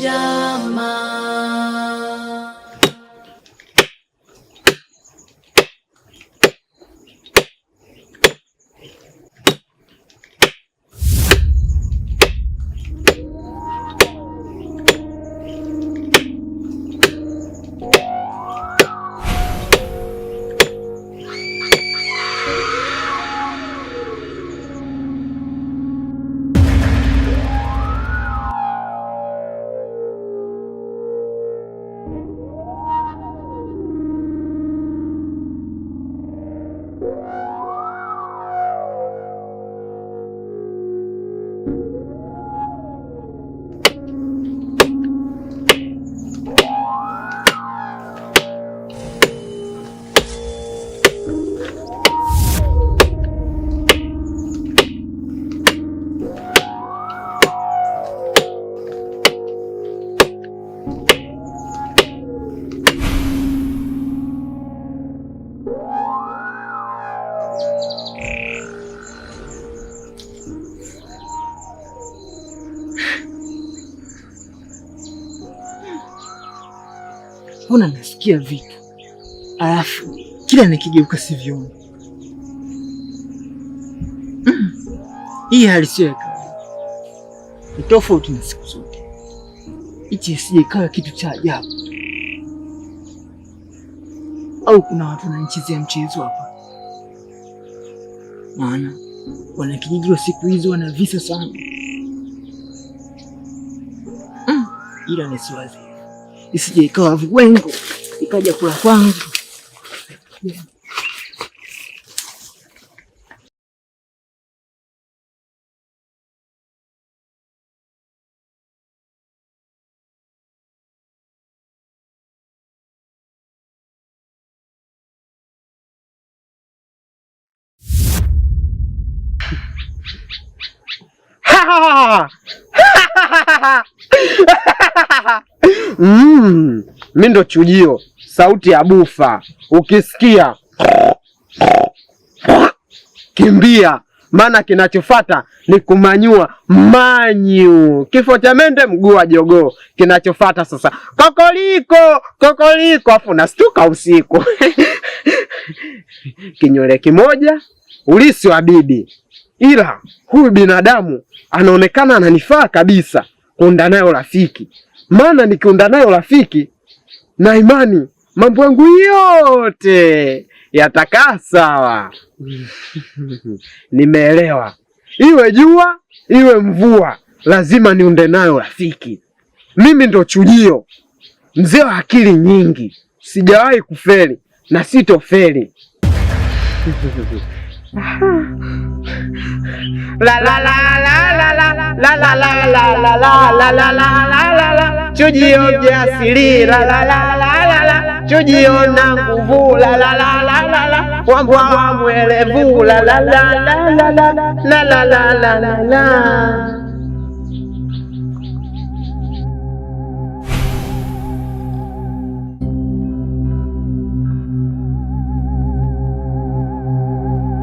unyama. Mbona nasikia vitu alafu kila nikigeuka sivioni? Hii hali sio ya kawaida, ni tofauti na siku zote. Hichi isije ikawa kitu cha ajabu, au kuna watu wananichezea mchezo hapa, maana wanakijiji wa siku hizo wana visa sana. Ila nisiwazi isije ikawa viwengo ikaja kula kwangu. Mimi ndo chujio, sauti ya bufa. Ukisikia kimbia, maana kinachofuata ni kumanyua manyu. Kifo cha mende mguu wa jogoo. Kinachofuata sasa kokoliko, kokoliko, afu nastuka usiku. Kinywele kimoja ulisi wa bibi. Ila huyu binadamu anaonekana ananifaa kabisa kuunda nayo rafiki. Maana nikiunda nayo rafiki na imani mambo yangu yote yatakaa sawa. Nimeelewa. Iwe jua, iwe mvua, lazima niunde nayo rafiki. Mimi ndo chujio, mzee wa akili nyingi. Sijawahi kufeli na sitofeli. La la la la la la la la la la la la la la la, chujio jasiri. La la la la la la, chujio na nguvu. La la la la la la, wambwa mwelevu. La la la la la la la la la la la.